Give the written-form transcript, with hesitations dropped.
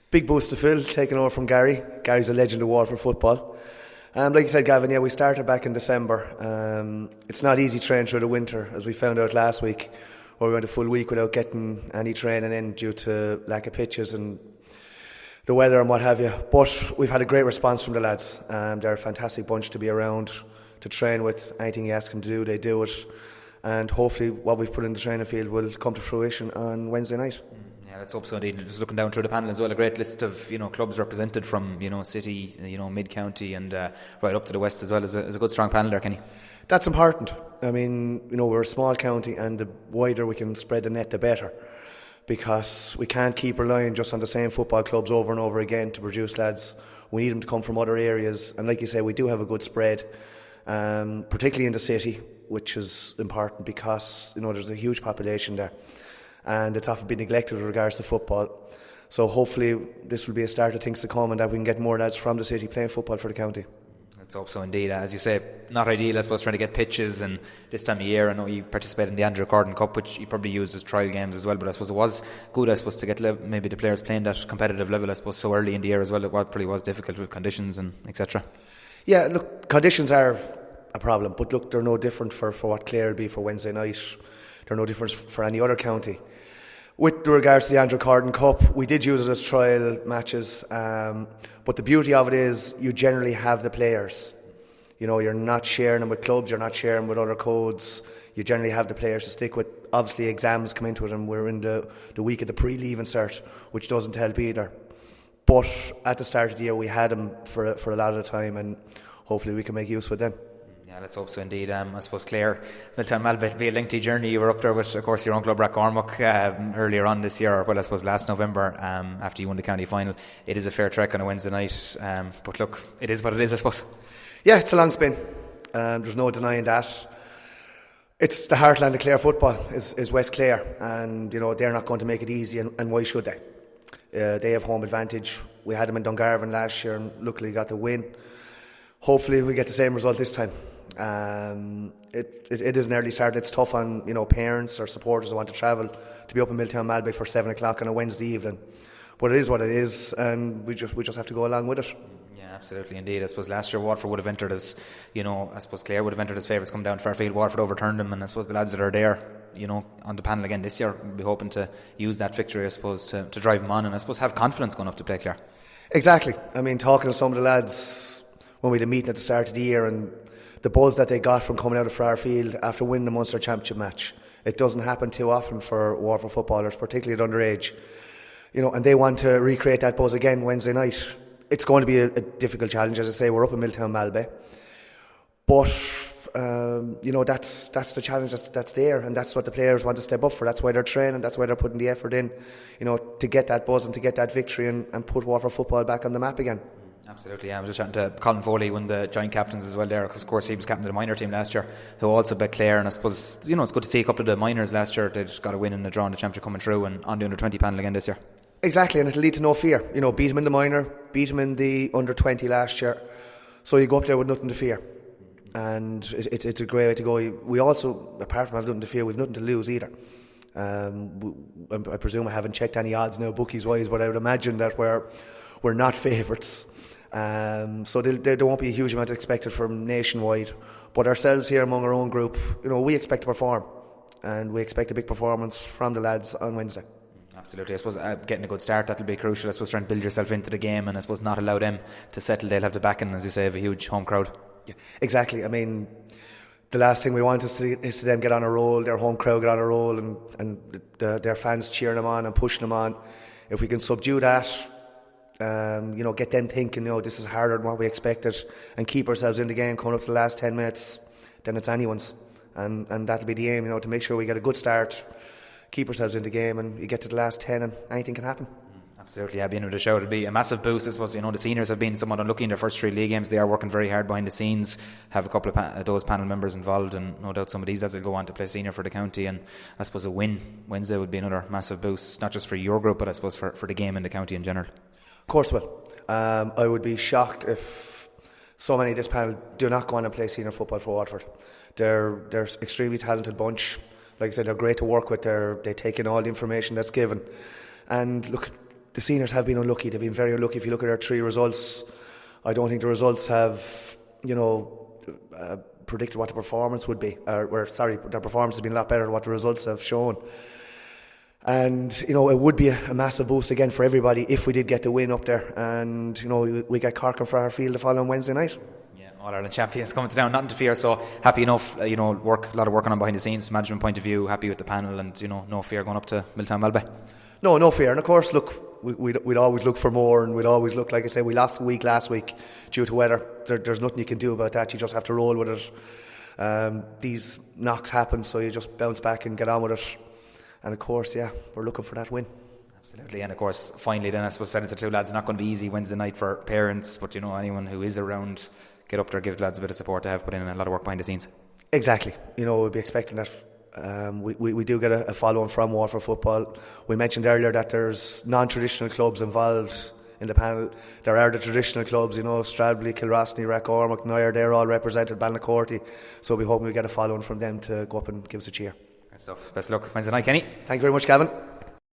Big boost to Phil, taking over from Gary. Gary's a legend of Waterford football. Like you said, Gavin, yeah, we started back in December. It's not easy training through the winter, as we found out last week, where we went a full week without getting any training in due to lack of pitches and the weather and what have you. But we've had a great response from the lads. They're a fantastic bunch to be around, to train with. Anything you ask them to do, they do it. And hopefully what we've put in the training field will come to fruition on Wednesday night. Yeah, let's hope so indeed. Just looking down through the panel as well, a great list of clubs represented from City, mid-county and right up to the west as well. Is a good strong panel there, Kenny. That's important. I mean, we're a small county, and the wider we can spread the net, the better, because we can't keep relying just on the same football clubs over and over again to produce lads. We need them to come from other areas, and like you say, we do have a good spread, particularly in the city, which is important because there's a huge population there, and it's often been neglected with regards to football. So hopefully this will be a start of things to come, and that we can get more lads from the city playing football for the county. Let's hope so indeed. As you say, not ideal, I suppose, trying to get pitches, and this time of year, I know you participated in the Andrew Corden Cup, which you probably used as trial games as well, but I suppose it was good, to get maybe the players playing that competitive level, I suppose, so early in the year as well. It probably was difficult with conditions and etc. Yeah, look, conditions are a problem, but look, they're no different for what Clare will be for Wednesday night. They're no different for any other county. With regards to the Andrew Corden Cup, we did use it as trial matches, but the beauty of it is you generally have the players. You're not sharing them with clubs, you're not sharing with other codes. You generally have the players to stick with. Obviously exams come into it, and we're in the week of the pre-leave insert, which doesn't help either. But at the start of the year we had them for a lot of the time, and hopefully we can make use of them. Yeah, let's hope so indeed. I suppose Clare, Miltown-Malbay, will be a lengthy journey. You were up there with, of course, your own club, Rathcormac, earlier on this year, I suppose last November, after you won the county final. It is a fair trek on a Wednesday night, but look, it is what it is, I suppose. Yeah, it's a long spin. There's no denying that. It's the heartland of Clare football, is West Clare, and they're not going to make it easy, and why should they? They have home advantage. We had them in Dungarvan last year and luckily got the win. Hopefully we get the same result this time. It is an early start. It's tough on parents or supporters who want to travel to be up in Miltown-Malbay for 7 o'clock on a Wednesday evening, but it is what it is, and we just have to go along with it. Yeah, absolutely indeed. I suppose last year Waterford would have entered as I suppose Clare would have entered as favourites, come down to Fairfield. Waterford overturned them, and I suppose the lads that are there on the panel again this year will be hoping to use that victory, I suppose, to drive them on, and I suppose have confidence going up to play Clare. Exactly. I mean, talking to some of the lads when we had a meeting at the start of the year, and the buzz that they got from coming out of Fairfield after winning the Munster Championship match, it doesn't happen too often for Waterford footballers, particularly at underage, and they want to recreate that buzz again Wednesday night. It's going to be a difficult challenge. As I say, we're up in Miltown-Malbay, but that's the challenge that's there, and that's what the players want to step up for. That's why they're training, that's why they're putting the effort in, to get that buzz and to get that victory and put Waterford football back on the map again. Absolutely, yeah. I was just chatting to Colin Foley, one of the joint captains as well there. Of course, he was captain of the minor team last year, who also bet Clare, and I suppose, it's good to see a couple of the minors last year. They just got a win in the draw in the championship coming through, and on the under-20 panel again this year. Exactly, and it'll lead to no fear. Beat him in the minor, beat him in the under-20 last year, so you go up there with nothing to fear, and it's a great way to go. We also, apart from having nothing to fear, we've nothing to lose either. I presume I haven't checked any odds now, bookies wise, but I would imagine that we're not favourites. So there won't be a huge amount expected from nationwide, but ourselves here among our own group, we expect to perform, and we expect a big performance from the lads on Wednesday. Absolutely. I suppose getting a good start, that'll be crucial. I suppose trying to build yourself into the game, and I suppose not allow them to settle. They'll have the backing, as you say, of a huge home crowd. Yeah, exactly. I mean, the last thing we want is to them get on a roll, their home crowd get on a roll, and their fans cheering them on and pushing them on. If we can subdue that, get them thinking, this is harder than what we expected, and keep ourselves in the game coming up to the last 10 minutes, then it's anyone's, and that'll be the aim, to make sure we get a good start, keep ourselves in the game, and you get to the last 10 and anything can happen. Absolutely, yeah, being able to show it'll be a massive boost. I suppose, the seniors have been somewhat unlucky in their first 3 league games. They are working very hard behind the scenes, have a couple of those panel members involved, and no doubt some of these lads will go on to play senior for the county, and I suppose a win Wednesday would be another massive boost, not just for your group, but I suppose for the game in the county in general. Of course will. I would be shocked if so many of this panel do not go on and play senior football for Waterford. They're extremely talented bunch. Like I said, they're great to work with. They take in all the information that's given. And look, the seniors have been unlucky. They've been very unlucky. If you look at their 3 results, I don't think the results have, predicted what the performance would be. Their performance has been a lot better than what the results have shown. And, it would be a massive boost again for everybody if we did get the win up there. And, we get Cork and Fraher Field the following Wednesday night. All-Ireland champions coming to town, not interfere, so happy enough, a lot of work on behind the scenes, management point of view, happy with the panel, and no fear going up to Miltown-Malbay. No fear, and of course, look, we'd always look for more, and we'd always look, like I said, we lost a week last week due to weather. There's nothing you can do about that, you just have to roll with it. These knocks happen, so you just bounce back and get on with it, and of course, we're looking for that win. Absolutely, and of course, finally then I suppose said it to 2 lads, it's not going to be easy Wednesday night for parents, but anyone who is around, get up there, give the lads a bit of support. They have put in a lot of work behind the scenes. Exactly. We'll be expecting that. We do get a follow-on from Waterford Football. We mentioned earlier that there's non-traditional clubs involved in the panel. There are the traditional clubs, Stradbally, Kilrosny, Rathcormac, Nair, they're all represented, Balnacorty. So we hope we get a follow-on from them to go up and give us a cheer. Good stuff. Best of luck Wednesday night, Kenny. Thank you very much, Gavin.